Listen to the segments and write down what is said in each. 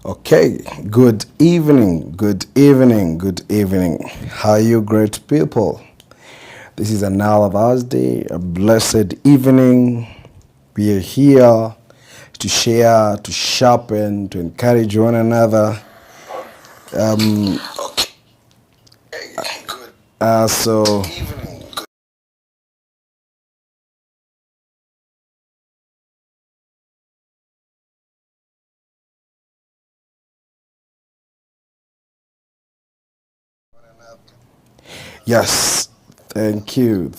Okay, good evening, good evening, good evening. How are you, great people? This is another Thursday, a blessed evening. We are here to share, to sharpen, to encourage one another. So yes, thank you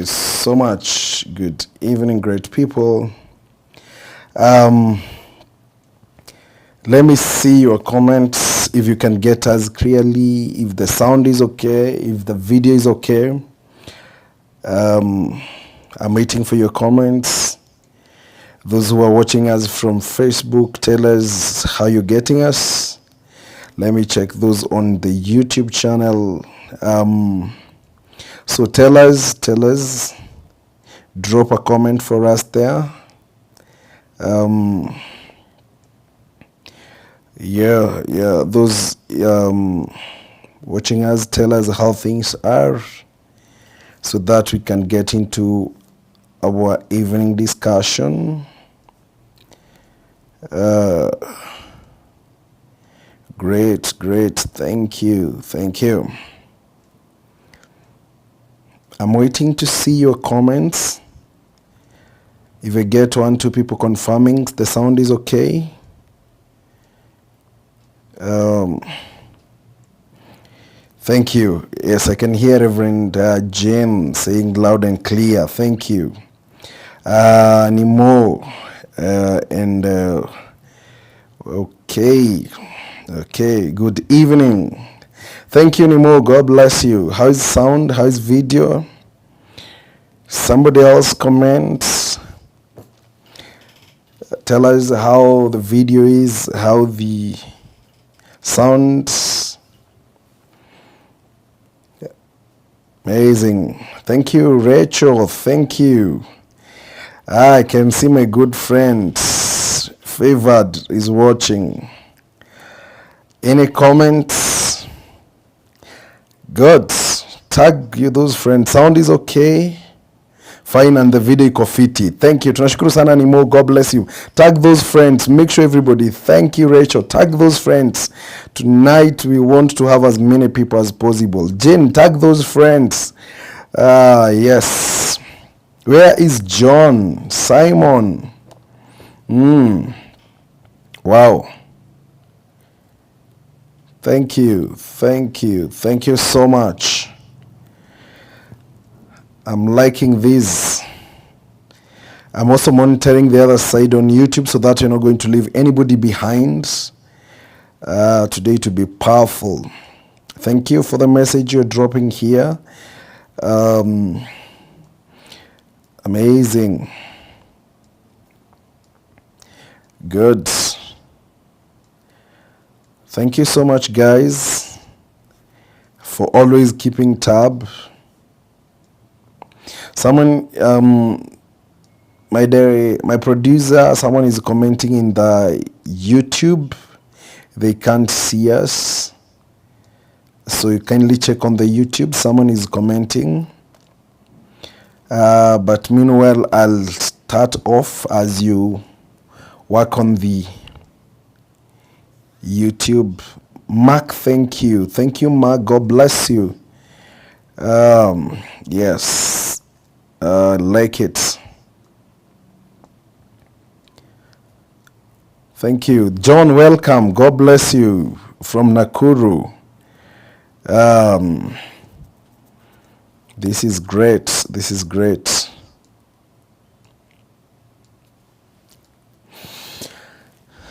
so much. Good evening, great people. Let me see your comments, if you can get us clearly, if the sound is okay, if the video is okay. I'm waiting for your comments. Those who are watching us from Facebook, tell us how you're getting us. Let me check those on the YouTube channel. So tell us, drop a comment for us there. Those watching us, tell us how things are so that we can get into our evening discussion. Great, thank you. I'm waiting to see your comments. If I get 1-2 people confirming the sound is okay. Thank you. Yes, I can hear Reverend Jane saying loud and clear. Thank you. Nimo okay, good evening. Thank you, Nimo. God bless you. How's sound? How's video? Somebody else comments. Tell us how the video is, how the sounds. Amazing. Thank you, Rachel. Thank you. I can see my good friend Favored is watching. Any comments? Good. Tag you those friends. Sound is okay. Fine, and the video iko fiti. Thank you. Tunashukuru sana Nimo. God bless you. Tag those friends. Make sure everybody. Thank you, Rachel. Tag those friends. Tonight we want to have as many people as possible. Jane, tag those friends. Yes. Where is John? Simon. Wow. Thank you so much. I'm liking this. I'm also monitoring the other side on YouTube so that you're not going to leave anybody behind. Today to be powerful. Thank you for the message you're dropping here. Amazing. Good. Thank you so much, guys, for always keeping tab. Someone, my producer, someone is commenting in the YouTube. They can't see us, so you kindly check on the YouTube. Someone is commenting. But meanwhile, I'll start off as you work on the YouTube. Mark, thank you, Mark. God bless you. Yes. Like it. Thank you. John, welcome. God bless you from Nakuru. This is great.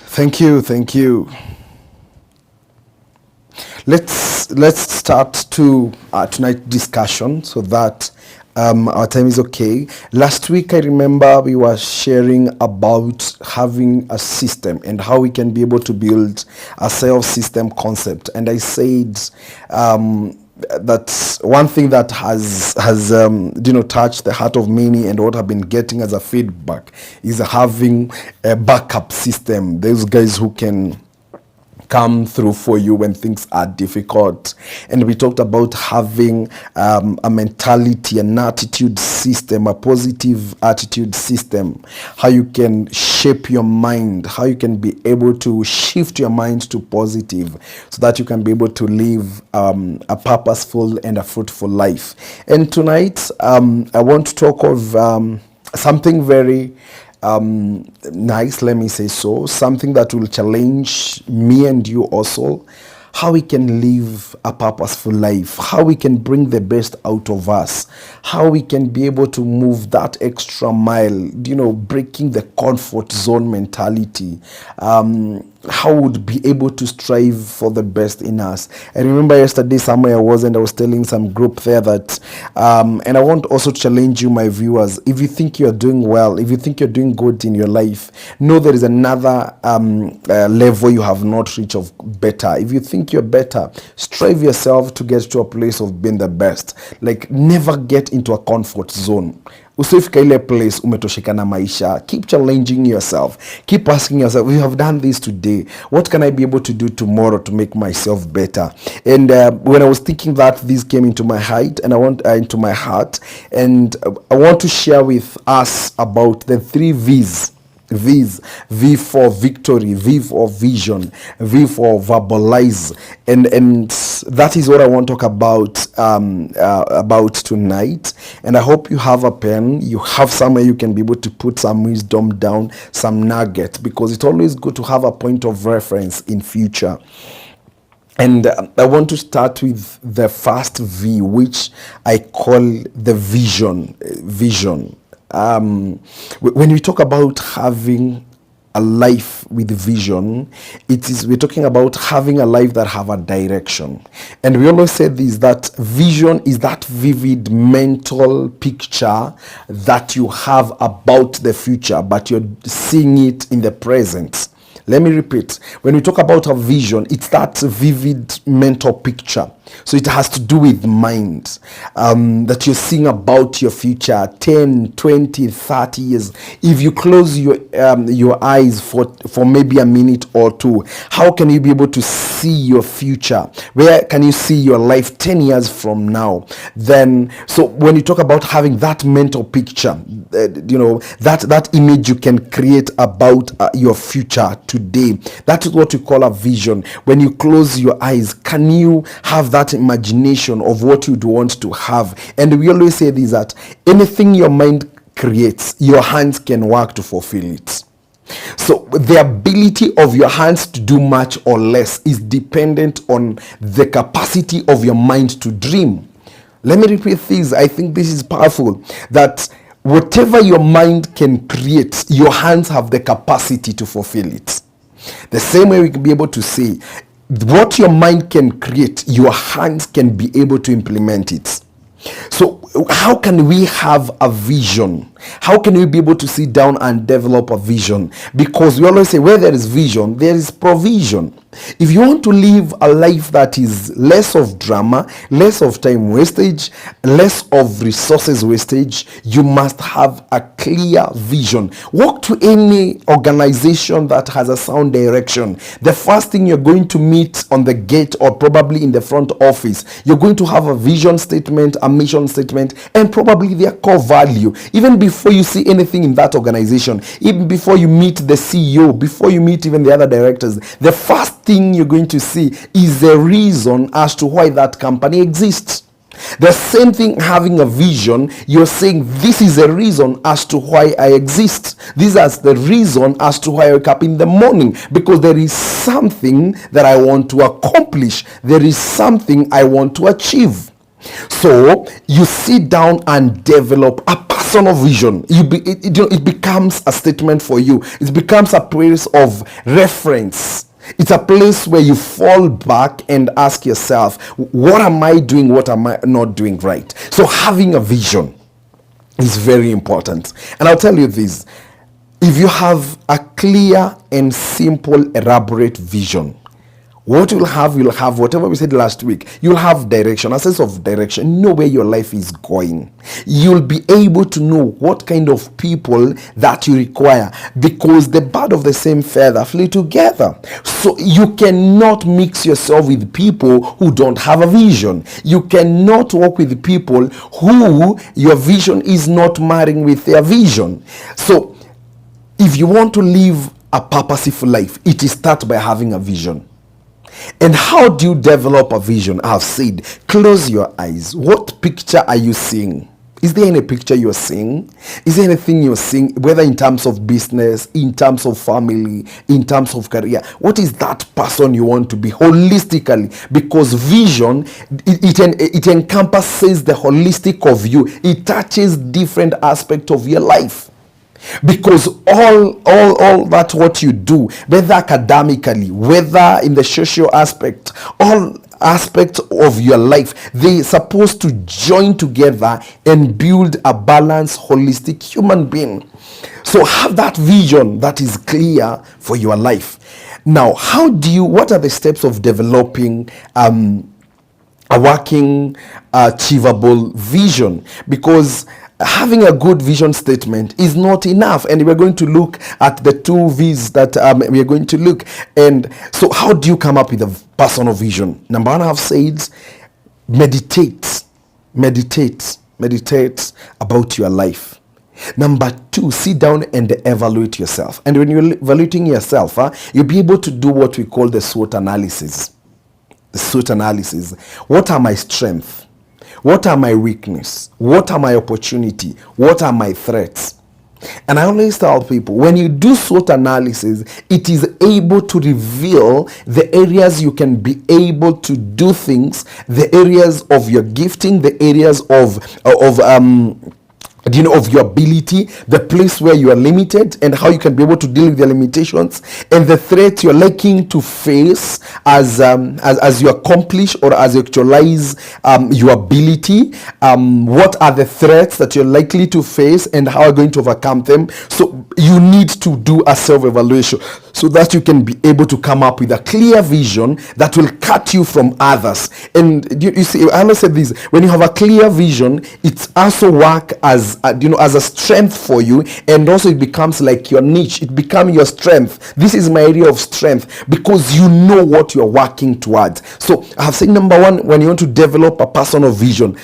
Thank you. Let's start to tonight's discussion so that our time is okay. Last week, I remember we were sharing about having a system and how we can be able to build a self-system concept. And I said that's one thing that has touched the heart of many, and what I've been getting as a feedback is having a backup system. Those guys who can come through for you when things are difficult. And we talked about having a mentality, an attitude system, a positive attitude system, how you can shape your mind, how you can be able to shift your mind to positive so that you can be able to live a purposeful and a fruitful life. And tonight, I want to talk of something very nice, let me say so, something that will challenge me and you also, how we can live a purposeful life, how we can bring the best out of us, how we can be able to move that extra mile, breaking the comfort zone mentality, how would be able to strive for the best in us. I remember yesterday somewhere I was telling some group there that, and I want also to challenge you, my viewers, if you think you're doing well, if you think you're doing good in your life, know there is another level you have not reached of better. If you think you're better, strive yourself to get to a place of being the best. Like, never get into a comfort zone. Usifika ile place umetosheka na maisha. Keep challenging yourself. Keep asking yourself, we have done this today. What can I be able to do tomorrow to make myself better? And when I was thinking that, this came into my heart, and into my heart, and I want to share with us about the 3 V's. V for victory, V for vision, V for verbalize, and that is what I want to talk about tonight. And I hope you have a pen, you have somewhere you can be able to put some wisdom down, some nugget, because it's always good to have a point of reference in future. And I want to start with the first V, which I call the vision. When we talk about having a life with vision, we're talking about having a life that have a direction. And we always say this, that vision is that vivid mental picture that you have about the future, but you're seeing it in the present. Let me repeat. When we talk about a vision, it's that vivid mental picture. So it has to do with mind, that you're seeing about your future 10, 20, 30 years. If you close your eyes for maybe a minute or two, how can you be able to see your future? Where can you see your life 10 years from now? Then, so when you talk about having that mental picture, that image you can create about your future today, that is what we call a vision. When you close your eyes, can you have that imagination of what you'd want to have? And we always say this, that anything your mind creates, your hands can work to fulfill it. So the ability of your hands to do much or less is dependent on the capacity of your mind to dream. Let me repeat this. I think this is powerful, that whatever your mind can create, your hands have the capacity to fulfill it. The same way we can be able to say, what your mind can create, your hands can be able to implement it. So how can we have a vision? How can we be able to sit down and develop a vision? Because we always say, where there is vision, there is provision. If you want to live a life that is less of drama, less of time wastage, less of resources wastage, you must have a clear vision. Walk to any organization that has a sound direction. The first thing you're going to meet on the gate, or probably in the front office, you're going to have a vision statement, a mission statement, and probably their core value. Even before you see anything in that organization, even before you meet the CEO, before you meet even the other directors, the first thing you're going to see is the reason as to why that company exists. The same thing, having a vision, you're saying, this is the reason as to why I exist. This is the reason as to why I wake up in the morning, because there is something that I want to accomplish. There is something I want to achieve. So you sit down and develop a personal vision. It becomes a statement for you. It becomes a place of reference. It's a place where you fall back and ask yourself, what am I doing? What am I not doing right? So having a vision is very important. And I'll tell you this, if you have a clear and simple, elaborate vision, What you'll have whatever we said last week. You'll have direction, a sense of direction. Know where your life is going. You'll be able to know what kind of people that you require, because the bird of the same feather flee together. So you cannot mix yourself with people who don't have a vision. You cannot work with people who your vision is not marrying with their vision. So if you want to live a purposeful life, it is start by having a vision. And how do you develop a vision? I've said, close your eyes. What picture are you seeing? Is there any picture you're seeing? Is there anything you're seeing, whether in terms of business, in terms of family, in terms of career? What is that person you want to be holistically? Because vision, it encompasses the holistic of you. It touches different aspects of your life. Because all that what you do, whether academically, whether in the social aspect, all aspects of your life, they're supposed to join together and build a balanced, holistic human being. So have that vision that is clear for your life. Now, what are the steps of developing a working, achievable vision? Because having a good vision statement is not enough, and we're going to look at the 2 V's that we are going to look. And so how do you come up with a personal vision? Number 1, I've said meditate about your life. Number 2, sit down and evaluate yourself. And when you're evaluating yourself, you'll be able to do what we call the SWOT analysis. What are my strengths? What are my weaknesses? What are my opportunity? What are my threats? And I always tell people, when you do SWOT analysis, it is able to reveal the areas you can be able to do things, the areas of your gifting, the areas of your ability, the place where you are limited, and how you can be able to deal with your limitations, and the threat you're liking to face as you accomplish or as you actualize your ability. What are the threats that you're likely to face, and how are you going to overcome them? So you need to do a self-evaluation so that you can be able to come up with a clear vision that will cut you from others. And you see, I always say this: when you have a clear vision, it also work as a strength for you, and also it becomes like your niche. It becomes your strength. This is my area of strength, because you know what you're working towards. So I have said, number 1, when you want to develop a personal vision,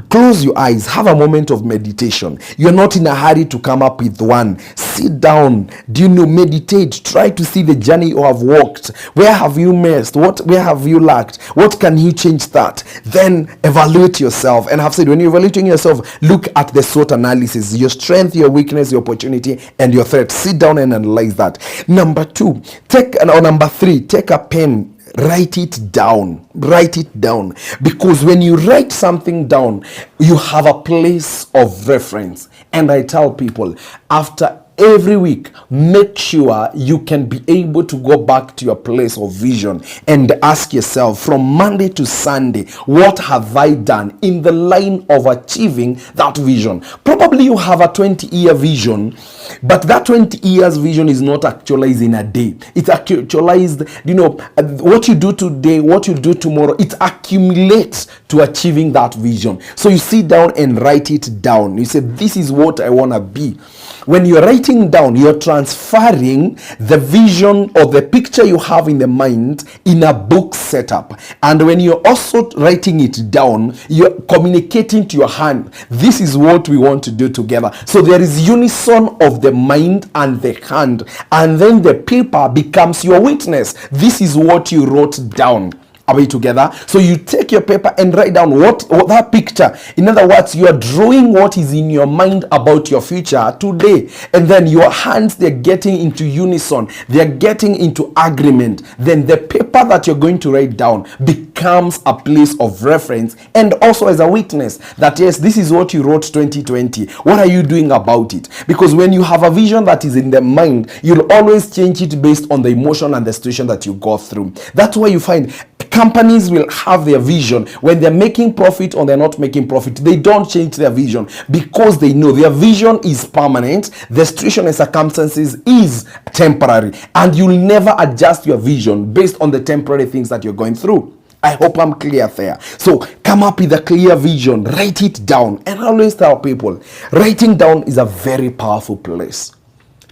close your eyes, have a moment of meditation. You're not in a hurry to come up with one. Sit down, meditate, try to see the journey you have walked. Where have you missed? Where have you lacked? What can you change that? Then evaluate yourself. And I've said, when you're evaluating yourself, look at the SWOT analysis, your strength, your weakness, your opportunity, and your threat. Sit down and analyze that. Number 3, take a pen. Write it down, because when you write something down, you have a place of reference. And I tell people, after every week, make sure you can be able to go back to your place of vision and ask yourself, from Monday to Sunday, what have I done in the line of achieving that vision? Probably you have a 20-year vision, but that 20 years vision is not actualized in a day. It's actualized, what you do today, what you do tomorrow, it accumulates to achieving that vision. So you sit down and write it down. You say, this is what I want to be. When you're writing down, you're transferring the vision or the picture you have in the mind in a book setup. And when you're also writing it down, you're communicating to your hand. This is what we want to do together. So there is unison of the mind and the hand. And then the paper becomes your witness. This is what you wrote down. Are we together? So you take your paper and write down what that picture. In other words, you are drawing what is in your mind about your future today. And then your hands, they're getting into unison. They're getting into agreement. Then the paper that you're going to write down becomes a place of reference and also as a witness that, yes, this is what you wrote 2020. What are you doing about it? Because when you have a vision that is in the mind, you'll always change it based on the emotion and the situation that you go through. That's why you find companies will have their vision. When they're making profit or they're not making profit, they don't change their vision because they know their vision is permanent. The situation and circumstances is temporary, and you'll never adjust your vision based on the temporary things that you're going through. I hope I'm clear there. So come up with a clear vision, write it down. And I always tell people, writing down is a very powerful place.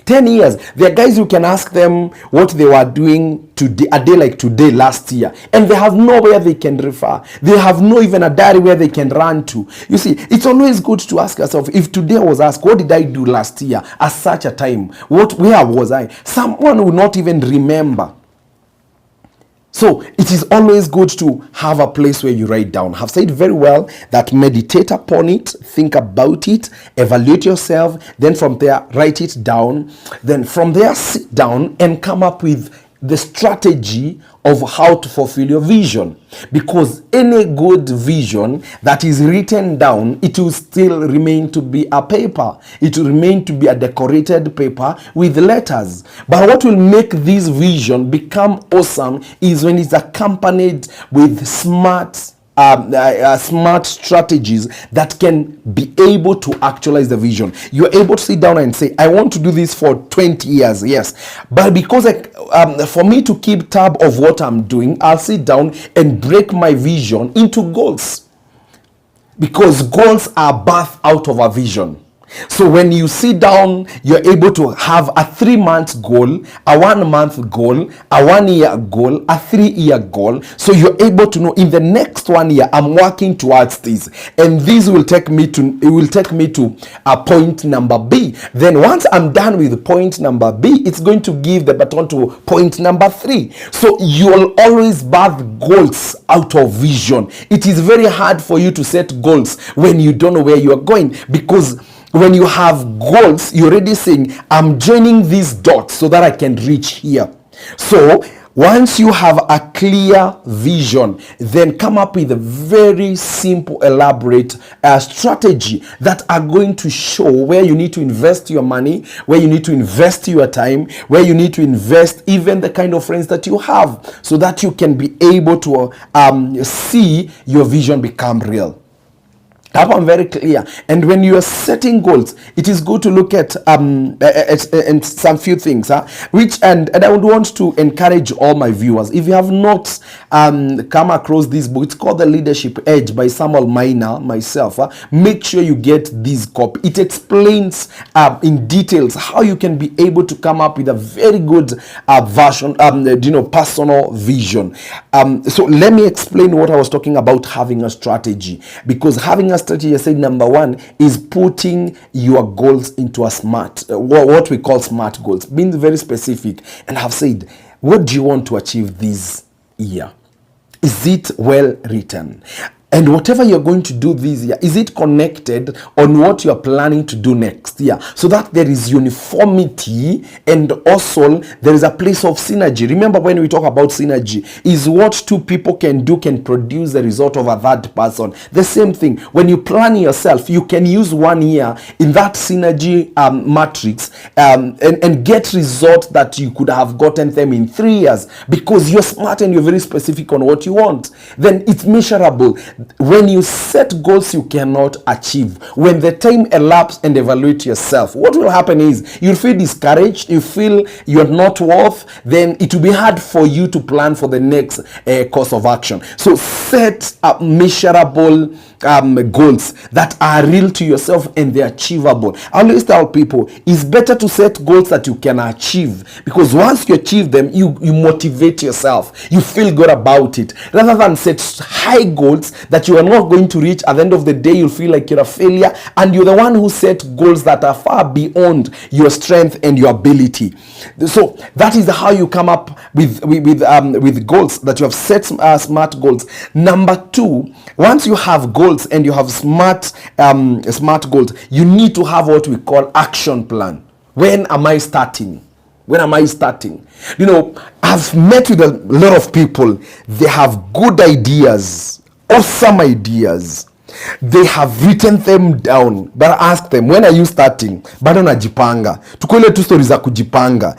10 years, there are guys, you can ask them what they were doing today, a day like today last year, and they have nowhere they can refer. They have no even a diary where they can run to. You see, it's always good to ask yourself, if today was asked, what did I do last year at such a time? Where was I? Someone will not even remember. So it is always good to have a place where you write down. I've said very well that meditate upon it, think about it, evaluate yourself, then from there write it down. Then from there sit down and come up with the strategy of how to fulfill your vision. Because any good vision that is written down, it will still remain to be a paper. It will remain to be a decorated paper with letters. But what will make this vision become awesome is when it's accompanied with smart strategies that can be able to actualize the vision. You're able to sit down and say, I want to do this for 20 years, yes, but because for me to keep tab of what I'm doing, I'll sit down and break my vision into goals, because goals are birthed out of a vision. So when you sit down, you're able to have a 3-month goal, a 1-month goal, a 1-year goal, a 3-year goal. So you're able to know, in the next 1 year, I'm working towards this, and this will take me to a point number B. Then once I'm done with point number B, it's going to give the baton to point number 3. So you'll always birth goals out of vision. It is very hard for you to set goals when you don't know where you are going, because when you have goals, you're already saying, I'm joining these dots so that I can reach here. So once you have a clear vision, then come up with a very simple, elaborate strategy that are going to show where you need to invest your money, where you need to invest your time, where you need to invest even the kind of friends that you have, so that you can be able to see your vision become real. That one very clear. And when you are setting goals, it is good to look at some few things, which and I would want to encourage all my viewers, if you have not come across this book, it's called The Leadership Edge by Samuel Miner, myself. Make sure you get this copy. It explains in details how you can be able to come up with a very good version, personal vision. So let me explain what I was talking about, having a strategy, because having a strategy, I said, number 1 is putting your goals into a smart, what we call smart goals, being very specific. And I've said, what do you want to achieve this year? Is it well written? And whatever you're going to do this year, is it connected on what you're planning to do next year? So that there is uniformity, and also there is a place of synergy. Remember, when we talk about synergy, is what 2 people can do can produce the result of a third person. The same thing, when you plan yourself, you can use 1 year in that synergy matrix and get results that you could have gotten them in 3 years, because you're smart and you're very specific on what you want. Then it's measurable. When you set goals you cannot achieve, when the time elapses and evaluate yourself, what will happen is you'll feel discouraged, you feel you're not worth, then it will be hard for you to plan for the next course of action. So set up measurable goals that are real to yourself and they're achievable. I always tell people, it's better to set goals that you can achieve, because once you achieve them, you motivate yourself, you feel good about it, rather than set high goals that you are not going to reach. At the end of the day, you'll feel like you're a failure, and you're the one who set goals that are far beyond your strength and your ability. So that is how you come up with goals, that you have set smart goals. Number 2, once you have goals and you have smart goals, you need to have what we call action plan. When am I starting? When am I starting? I've met with a lot of people. They have good ideas, awesome ideas, They have written them down, but ask them, when are you starting? Bado najipanga. Tuko ile tu stories za kujipanga.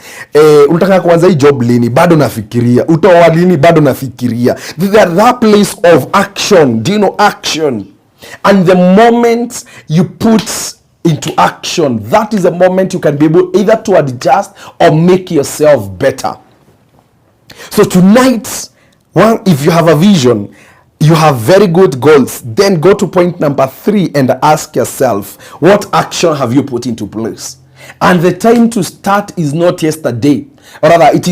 Unataka kuanza hii job lini? Bado nafikiria. Utaoa lini? Bado nafikiria. That place of action. Do you know action? And the moment you put into action, that is the moment you can be able either to adjust or make yourself better. So tonight, well, if you have a vision, you have very good goals, then go to point number 3 and ask yourself, what action have you put into place? And the time to start is not yesterday, or rather it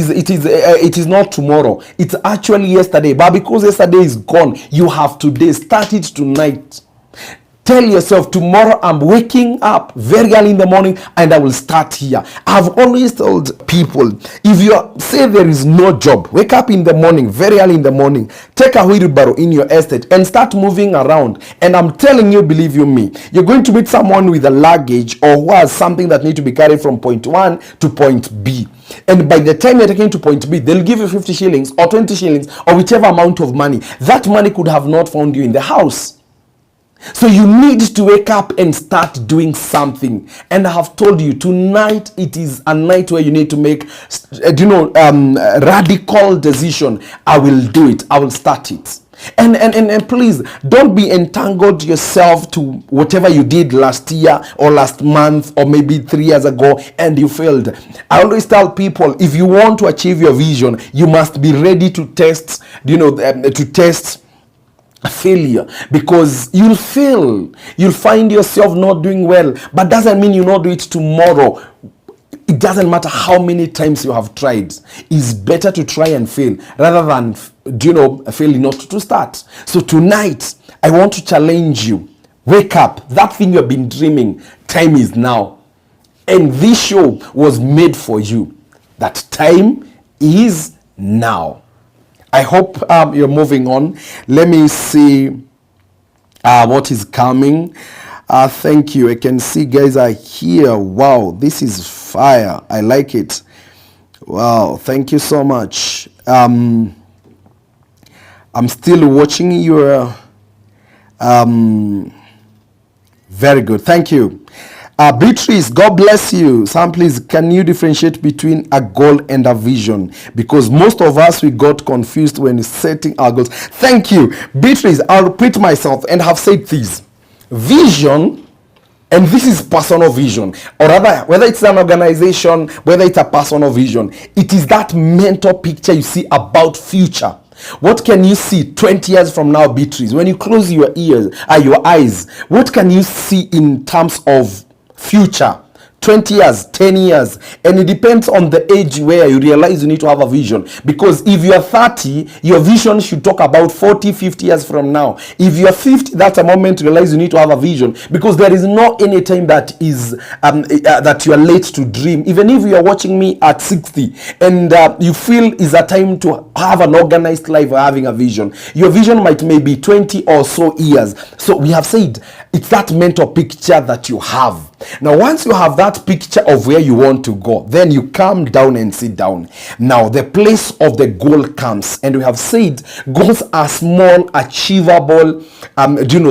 is not tomorrow, it's actually yesterday. But because yesterday is gone, you have today. Start it tonight. Tell yourself, tomorrow I'm waking up very early in the morning and I will start here. I've always told people, if you say there is no job, wake up in the morning, very early in the morning, take a wheelbarrow in your estate and start moving around. And I'm telling you, believe you me, you're going to meet someone with a luggage or who has something that needs to be carried from point 1 to point B. And by the time you're taking to point B, they'll give you 50 shillings or 20 shillings or whichever amount of money. That money could have not found you in the house. So you need to wake up and start doing something. And I have told you, tonight it is a night where you need to make, radical decision. I will do it. I will start it. And please don't be entangled yourself to whatever you did last year or last month or maybe 3 years ago and you failed. I always tell people, if you want to achieve your vision, you must be ready to test, to test failure, because you'll fail. You'll find yourself not doing well, but doesn't mean you not do it tomorrow. It doesn't matter how many times you have tried. It's better to try and fail rather than failing not to start. So tonight I want to challenge you. Wake up. That thing you've been dreaming, time is now. And this show was made for you. That time is now. I hope you're moving on. Let me see what is coming. Thank you. I can see guys are here. Wow, this is fire. I like it. Wow, thank you so much. I'm still watching your... very good. Thank you. Beatrice, God bless you. Sam, please, can you differentiate between a goal and a vision? Because most of us, we got confused when setting our goals. Thank you. Beatrice, I'll repeat myself and have said this. Vision, and this is personal vision, or rather, whether it's an organization, whether it's a personal vision, it is that mental picture you see about future. What can you see 20 years from now, Beatrice? When you close your eyes, what can you see in terms of future? 20 years, 10 years, and it depends on the age where you realize you need to have a vision. Because if you are 30, your vision should talk about 40, 50 years from now. If you are 50, that's a moment to realize you need to have a vision, because there is no any time that is that you are late to dream. Even if you are watching me at 60 and you feel is a time to have an organized life or having a vision, your vision might maybe 20 or so years. So we have said it's that mental picture that you have. Now, once you have that picture of where you want to go, then you calm down and sit down. Now, the place of the goal comes, and we have said goals are small, achievable,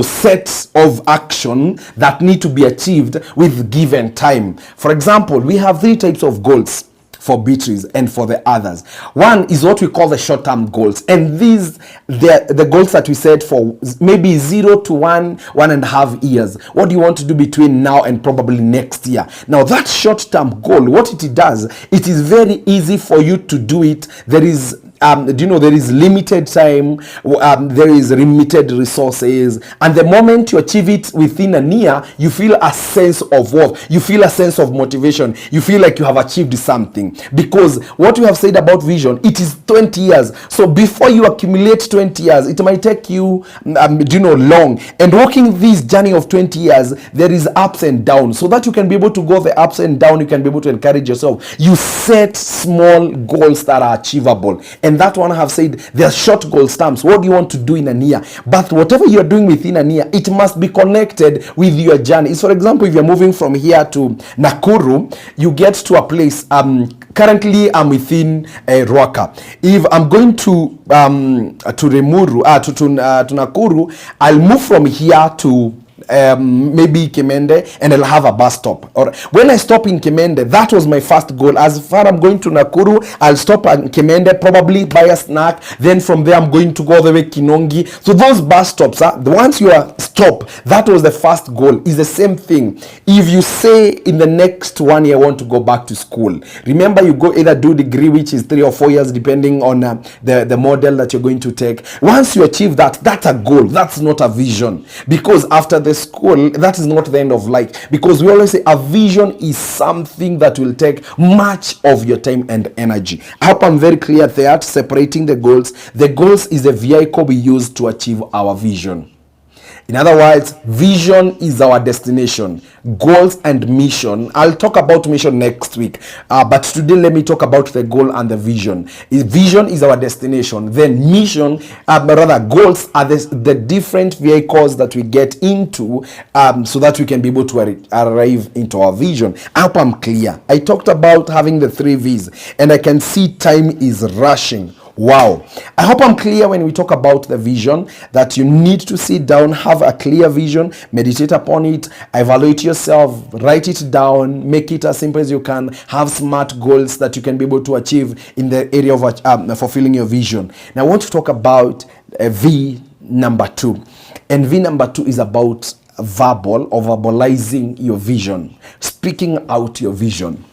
sets of action that need to be achieved with given time. For example, we have 3 types of goals for Beatrice and for the others. One is what we call the short-term goals, and these the goals that we set for maybe 0 to 1.5 years. What do you want to do between now and probably next year? Now that short-term goal, what it does, it is very easy for you to do it. There is there is limited time, there is limited resources, and the moment you achieve it within a year, you feel a sense of worth, you feel a sense of motivation, you feel like you have achieved something. Because what we have said about vision, it is 20 years. So before you accumulate 20 years, it might take you long. And walking this journey of 20 years, there is ups and downs. So that you can be able to go the ups and downs, you can be able to encourage yourself. You set small goals that are achievable. And that one I have said, there are short goal stamps. What do you want to do in a year? But whatever you're doing within a year, it must be connected with your journey. So for example, if you're moving from here to Nakuru, you get to a place, Currently, I'm within Ruaka. If I'm going to Remuru, to Nakuru, I'll move from here to maybe Kimende, and I'll have a bus stop. Or when I stop in Kimende, that was my first goal. As far I'm going to Nakuru, I'll stop at Kimende, probably buy a snack. Then from there, I'm going to go all the way Kinongi. So those bus stops, the ones you are stop, that was the first goal. Is the same thing. If you say in the next 1 year I want to go back to school, remember you go either do degree, which is 3 or 4 years depending on the model that you're going to take. Once you achieve that, that's a goal. That's not a vision, because after the school, that is not the end of life, because we always say a vision is something that will take much of your time and energy. I hope I'm very clear there, separating the goals. The goals is the vehicle we use to achieve our vision. In other words, vision is our destination. Goals and mission. I'll talk about mission next week. But today, let me talk about the goal and the vision. Vision is our destination. Then mission, goals are the different vehicles that we get into so that we can be able to arrive into our vision. I hope I'm clear. I talked about having the 3 V's, and I can see time is rushing. Wow. I hope I'm clear when we talk about the vision, that you need to sit down, have a clear vision, meditate upon it, evaluate yourself, write it down, make it as simple as you can, have smart goals that you can be able to achieve in the area of fulfilling your vision. Now I want to talk about V number 2. And V number 2 is about verbalizing your vision, speaking out your vision.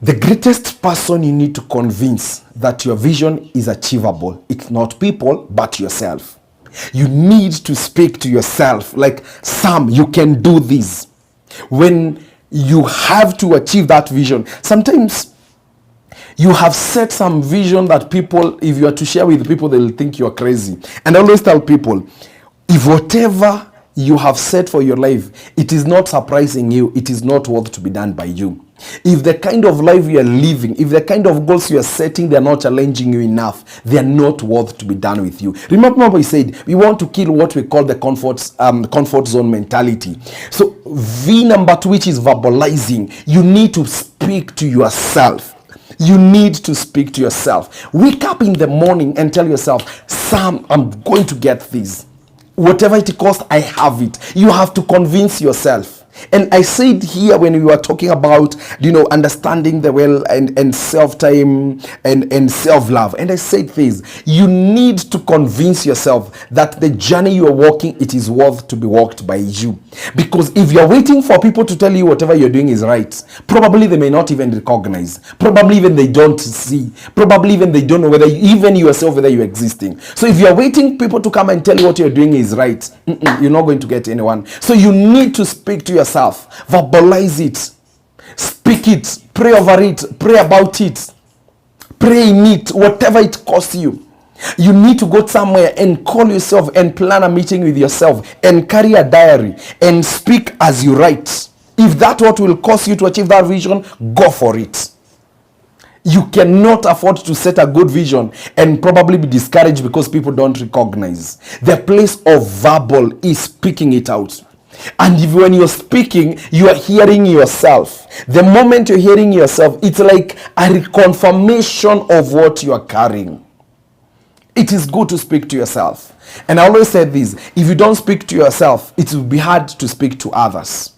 The greatest person you need to convince that your vision is achievable, it's not people, but yourself. You need to speak to yourself like, Sam, you can do this. When you have to achieve that vision, sometimes you have set some vision that people, if you are to share with people, they'll think you're crazy. And I always tell people, if whatever you have set for your life, it is not surprising you, it is not worth to be done by you. If the kind of life you are living, if the kind of goals you are setting, they are not challenging you enough, they are not worth to be done with you. Remember we said we want to kill what we call the comfort zone mentality. So V number 2, which is verbalizing, you need to speak to yourself. You need to speak to yourself. Wake up in the morning and tell yourself, Sam, I'm going to get this. Whatever it costs, I have it. You have to convince yourself. And I said here when we were talking about, understanding the will and self-time and self-love. And I said this, you need to convince yourself that the journey you are walking, it is worth to be walked by you. Because if you're waiting for people to tell you whatever you're doing is right, probably they may not even recognize. Probably even they don't see. Probably even they don't know whether yourself, whether you're existing. So if you're waiting people to come and tell you what you're doing is right, you're not going to get anyone. So you need to speak to yourself. Verbalize it, speak it, pray over it, pray about it, pray in it, whatever it costs you. You need to go somewhere and call yourself and plan a meeting with yourself and carry a diary and speak as you write. If that's what will cost you to achieve that vision, go for it. You cannot afford to set a good vision and probably be discouraged because people don't recognize. The place of verbal is speaking it out. And if when you're speaking, you are hearing yourself. The moment you're hearing yourself, it's like a reconfirmation of what you are carrying. It is good to speak to yourself. And I always say this, if you don't speak to yourself, it will be hard to speak to others.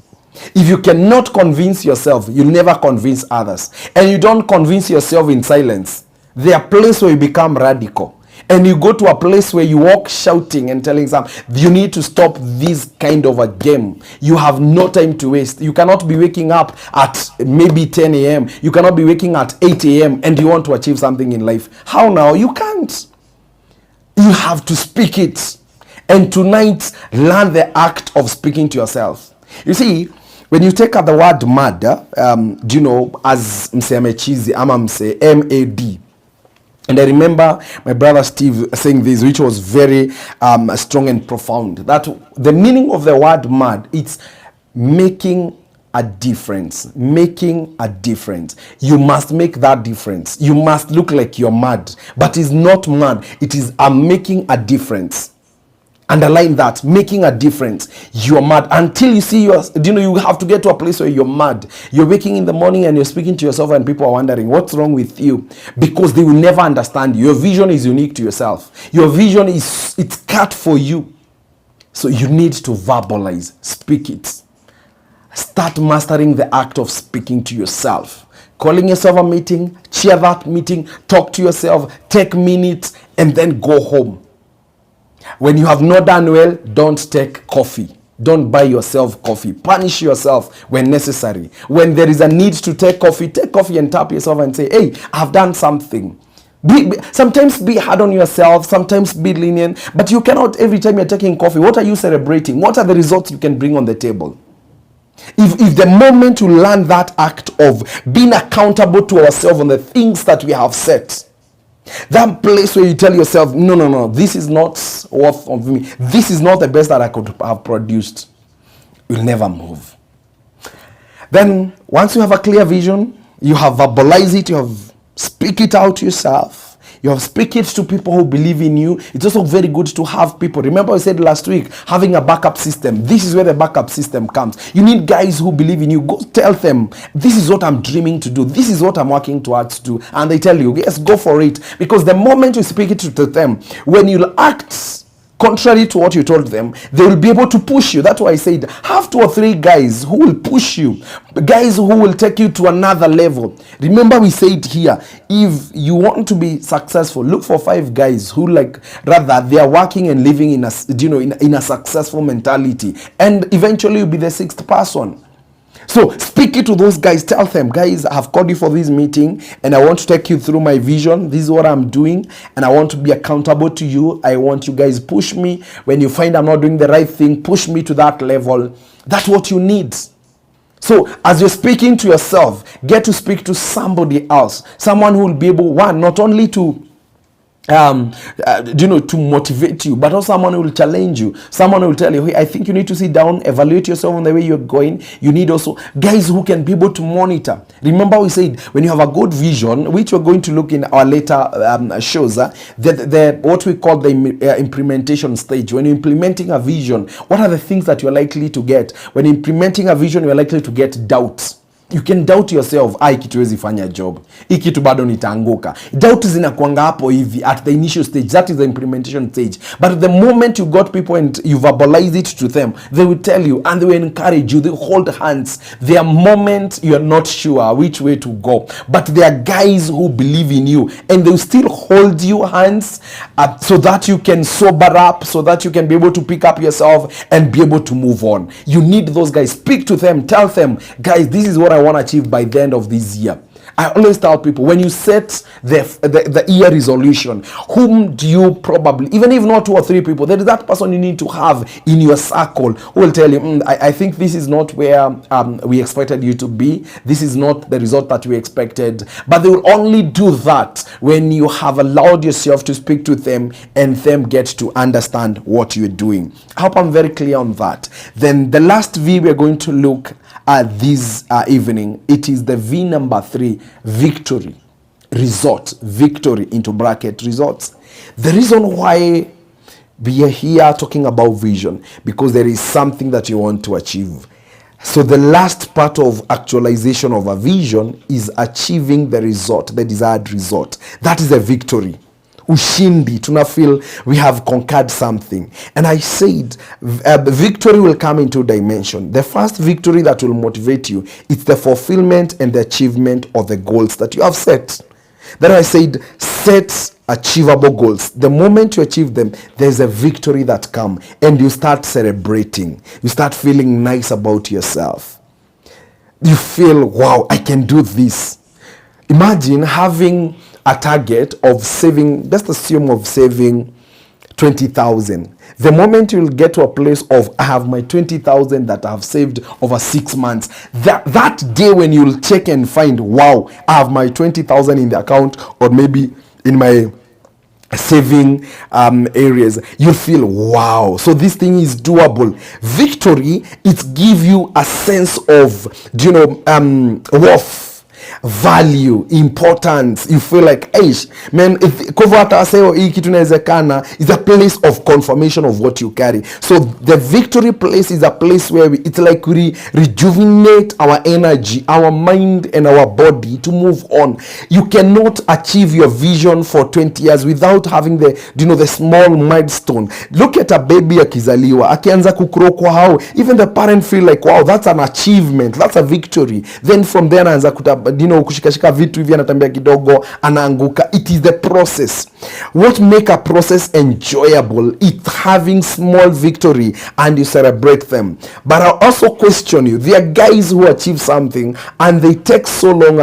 If you cannot convince yourself, you'll never convince others. And you don't convince yourself in silence. There are places where you become radical. And you go to a place where you walk shouting and telling some, you need to stop this kind of a game. You have no time to waste. You cannot be waking up at maybe 10 a.m. You cannot be waking at 8 a.m. and you want to achieve something in life. How now? You can't. You have to speak it. And tonight, learn the act of speaking to yourself. You see, when you take out the word mad, as mse ama mse, M-A-D. And I remember my brother Steve saying this, which was very strong and profound. That the meaning of the word mad, it's making a difference. Making a difference. You must make that difference. You must look like you're mad. But it's not mad. It is I'm making a difference. Underline that, making a difference. You're mad until you see you have to get to a place where you're mad. You're waking in the morning and you're speaking to yourself and people are wondering what's wrong with you, because they will never understand you. Your vision is unique to yourself. Your vision it's cut for you. So you need to verbalize, speak it. Start mastering the act of speaking to yourself. Calling yourself a meeting, chair that meeting, talk to yourself, take minutes, and then go home. When you have not done well, don't take coffee. Don't buy yourself coffee. Punish yourself when necessary. When there is a need to take coffee and tap yourself and say, hey, I've done something. Sometimes be hard on yourself, sometimes be lenient, but you cannot every time you're taking coffee. What are you celebrating? What are the results you can bring on the table? If the moment you learn that act of being accountable to ourselves on the things that we have set, that place where you tell yourself, no, this is not worth of me. This is not the best that I could have produced. You'll never move. Then once you have a clear vision, you have verbalized it, you have speak it out yourself. You have speak it to people who believe in you. It's also very good to have people. Remember I said last week, having a backup system. This is where the backup system comes. You need guys who believe in you. Go tell them, this is what I'm dreaming to do. This is what I'm working towards to do. And they tell you, yes, go for it. Because the moment you speak it to them, when you act contrary to what you told them, they will be able to push you. That's why I said, have 2 or 3 guys who will push you, guys who will take you to another level. Remember we said here, if you want to be successful, look for 5 guys who rather they are working and living in a successful mentality, and eventually you'll be the 6th person. So speak it to those guys. Tell them, guys, I have called you for this meeting and I want to take you through my vision. This is what I'm doing and I want to be accountable to you. I want you guys push me. When you find I'm not doing the right thing, push me to that level. That's what you need. So as you're speaking to yourself, get to speak to somebody else. Someone who will be able, one, not only to to motivate you, but also someone who will challenge you, someone who will tell you, hey, I think you need to sit down, evaluate yourself on the way you're going. You need also guys who can be able to monitor. Remember we said, when you have a good vision, which we're going to look in our later shows, the what we call the implementation stage. When you're implementing a vision, what are the things that you're likely to get? When implementing a vision, you're likely to get doubts. You can doubt yourself, kitu wezi fanya job, kitu bado nitaanguka. Doubt zinakuanga hapo hivi at the initial stage. That is the implementation stage. But the moment you got people and you verbalize it to them, they will tell you and they will encourage you. They hold hands. There are moments you are not sure which way to go, but there are guys who believe in you and they will still hold you hands so that you can sober up, so that you can be able to pick up yourself and be able to move on. You need those guys. Speak to them. Tell them, guys, this is what I want to achieve by the end of this year. I always tell people, when you set the year resolution, whom do you probably, even if not 2 or 3 people, there is that person you need to have in your circle who will tell you, I think this is not where we expected you to be. This is not the result that we expected. But they will only do that when you have allowed yourself to speak to them and them get to understand what you're doing. I hope I'm very clear on that. Then the last V we're going to look at this evening, it is the V number 3, victory, result, victory into bracket results. The reason why we are here talking about vision, because there is something that you want to achieve. So the last part of actualization of a vision is achieving the result, the desired result. That is a victory. Ushindi, tuna feel we have conquered something. And I said, victory will come in 2 dimensions. The first victory that will motivate you, it's the fulfillment and the achievement of the goals that you have set. Then I said, set achievable goals. The moment you achieve them, there's a victory that comes and you start celebrating. You start feeling nice about yourself. You feel, wow, I can do this. Imagine having a target of saving, just assume of saving 20,000. The moment you'll get to a place of, I have my 20,000 that I have saved over 6 months, that day when you'll check and find, wow, I have my 20,000 in the account, or maybe in my saving areas, you feel, wow, so this thing is doable. Victory, it gives you a sense of worth. value, importance. You feel like, eish, man, if Kovata say or kitu inawezekana is a place of confirmation of what you carry. So the victory place is a place where it's like we rejuvenate our energy, our mind and our body to move on. You cannot achieve your vision for 20 years without having the small milestone. Look at a baby akizaliwa, akianza kukrokwa how even the parent feel like, wow, that's an achievement, that's a victory. Then from there anaanza kushikashika vitu hivi, anatambia kidogo, anaanguka. It is the process. What make a process enjoyable? It's having small victory and you celebrate them. But I also question you. There are guys who achieve something and they take so long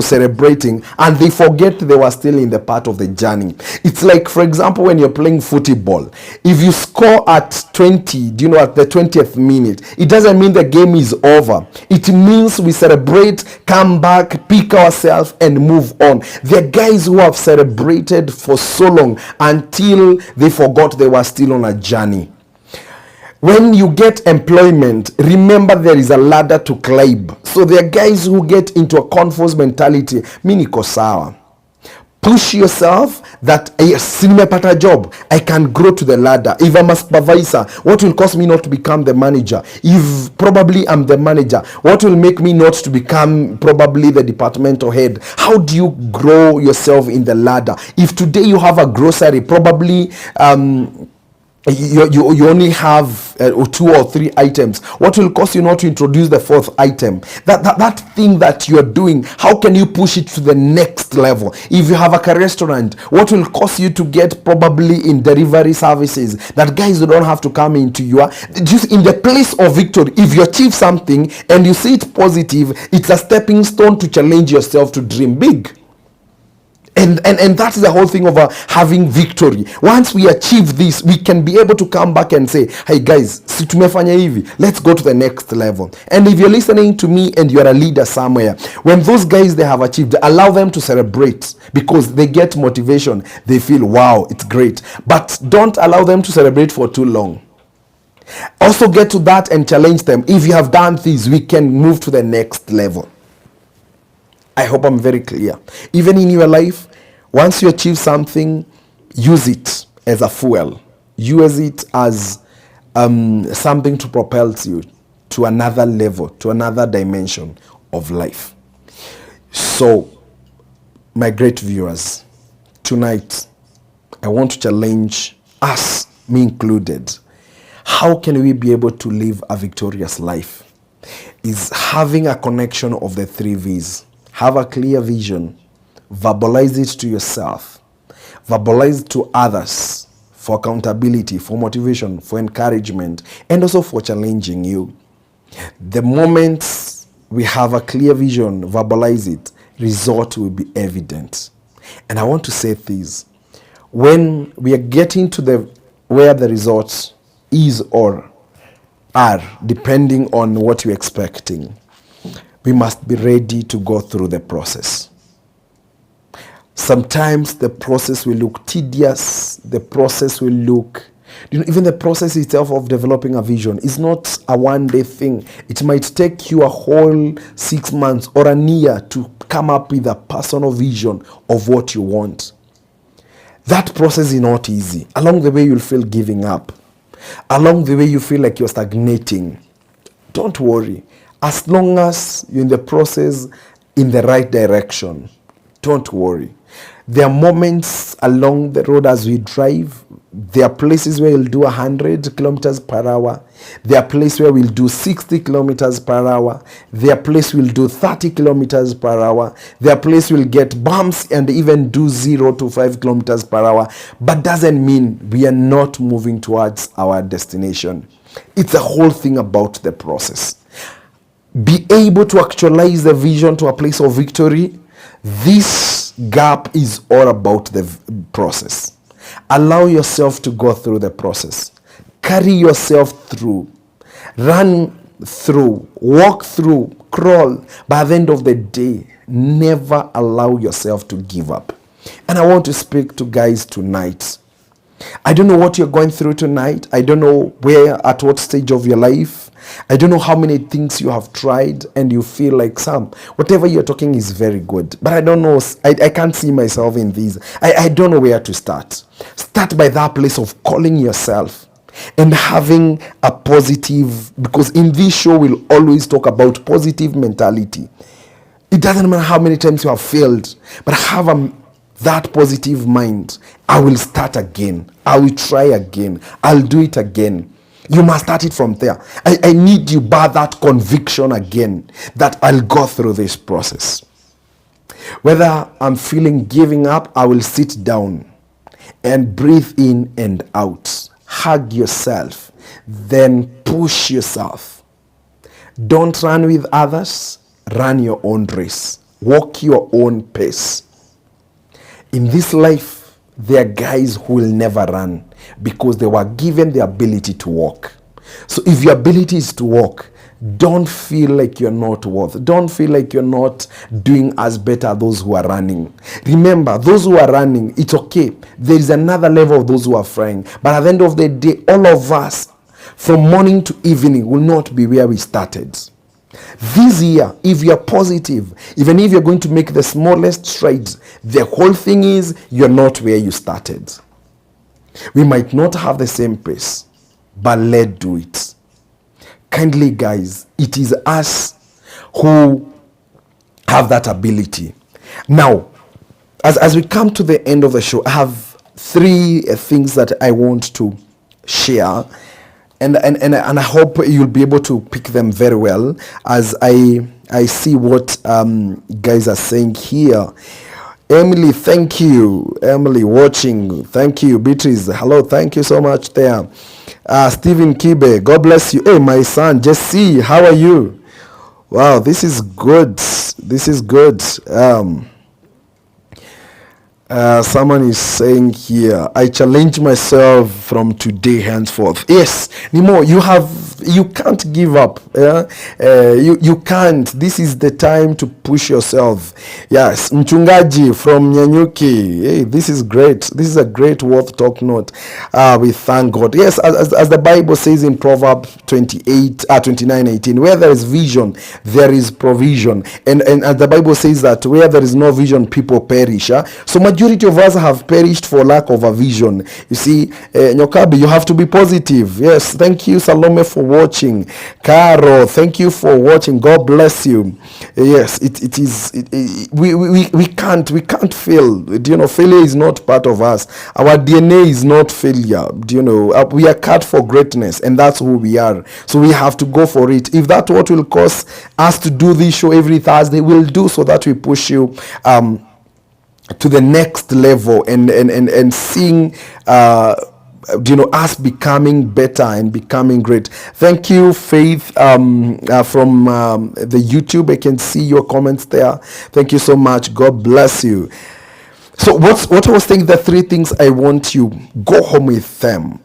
celebrating, and they forget they were still in the part of the journey. It's like, for example, when you're playing football, if you score at 20, at the 20th minute, it doesn't mean the game is over. It means we celebrate, come back, pick ourselves and move on. There are guys who have celebrated for so long until they forgot they were still on a journey. When you get employment, remember there is a ladder to climb. So there are guys who get into a conformist mentality. Mi niko sawa. Push yourself that, yes, nimepata job, I can grow to the ladder. If I'm a supervisor, what will cause me not to become the manager? If probably I'm the manager, what will make me not to become probably the departmental head? How do you grow yourself in the ladder? If today you have a grocery, probably you only have 2 or 3 items. What will cause you not to introduce the 4th item? That thing that you're doing, how can you push it to the next level? If you have a restaurant, what will cause you to get probably in delivery services that guys don't have to come into your just in the place of victory? If you achieve something and you see it positive, it's a stepping stone to challenge yourself to dream big. And that's the whole thing of having victory. Once we achieve this, we can be able to come back and say, hey guys, si tumefanya hivi, let's go to the next level. And if you're listening to me and you're a leader somewhere, when those guys they have achieved, allow them to celebrate because they get motivation. They feel, wow, it's great. But don't allow them to celebrate for too long. Also get to that and challenge them. If you have done this, we can move to the next level. I hope I'm very clear. Even in your life, once you achieve something, use it as a fuel. Use it as something to propel you to another level, to another dimension of life. So, my great viewers, tonight, I want to challenge us, me included. How can we be able to live a victorious life? Is having a connection of the 3 V's. Have a clear vision. Verbalize it to yourself. Verbalize it to others for accountability, for motivation, for encouragement, and also for challenging you. The moment we have a clear vision, verbalize it, result will be evident. And I want to say this. When we are getting to where the results is or are, depending on what you're expecting, we must be ready to go through the process. Sometimes the process will look tedious. The process will look, even the process itself of developing a vision is not a one-day thing. It might take you a whole 6 months or a year to come up with a personal vision of what you want. That process is not easy. Along the way, you'll feel giving up. Along the way, you feel like you're stagnating. Don't worry. As long as you're in the process in the right direction, don't worry. There are moments along the road as we drive. There are places where you'll do 100 kilometers per hour. There are places where we'll do 60 kilometers per hour. There are places we'll do 30 kilometers per hour. There are places we'll get bumps and even do 0 to 5 kilometers per hour. But doesn't mean we are not moving towards our destination. It's a whole thing about the process. Be able to actualize the vision to a place of victory. This gap is all about the process. Allow yourself to go through the process. Carry yourself through. Run through. Walk through. Crawl. By the end of the day, never allow yourself to give up. And I want to speak to guys tonight. I don't know what you're going through tonight. I don't know at what stage of your life. I don't know how many things you have tried and you feel like, Sam, whatever you're talking is very good, but I don't know, I can't see myself in these. I don't know where to start. Start by that place of calling yourself and having a positive, because in this show we'll always talk about positive mentality. It doesn't matter how many times you have failed, but have that positive mind. I will start again. I will try again. I'll do it again. You must start it from there. I need you by that conviction again that I'll go through this process. Whether I'm feeling giving up, I will sit down and breathe in and out. Hug yourself. Then push yourself. Don't run with others. Run your own race. Walk your own pace. In this life, there are guys who will never run because they were given the ability to walk. So if your ability is to walk, don't feel like you're not worth. Don't feel like you're not doing as better as those who are running. Remember, those who are running, it's okay. There is another level of those who are flying. But at the end of the day, all of us, from morning to evening, will not be where we started. This year, if you're positive, even if you're going to make the smallest strides, the whole thing is you're not where you started. We might not have the same pace, but let's do it. Kindly, guys, it is us who have that ability. Now, as we come to the end of the show, I have 3 things that I want to share. And I hope you'll be able to pick them very well as I see what guys are saying here. Emily, thank you. Emily, watching. Thank you. Beatrice, hello. Thank you so much there. Stephen Kibe, God bless you. Hey, my son, Jesse, how are you? Wow, this is good. This is good. Someone is saying here, I challenge myself from today henceforth. Yes, Nimo, you can't give up. You can't. This is the time to push yourself. Yes, Mchungaji from Nyanyuki. Hey, this is great. This is a great worth talk note. We thank God. Yes, as the Bible says in Proverbs 29:18, where there is vision, there is provision. And as the Bible says that where there is no vision, people perish. So majority of us have perished for lack of a vision. You see, Nyokabi, you have to be positive. Yes, thank you, Salome, for watching. Caro, thank you for watching. God bless you. Yes, we can't fail. Failure is not part of us. Our DNA is not failure. We are cut for greatness, and that's who we are. So we have to go for it. If that's what will cause us to do this show every Thursday, we'll do so that we push you to the next level and seeing us becoming better and becoming great. Thank you, Faith, from the YouTube. I can see your comments there. Thank you so much. God bless you. So what I was saying, the 3 things I want you, go home with them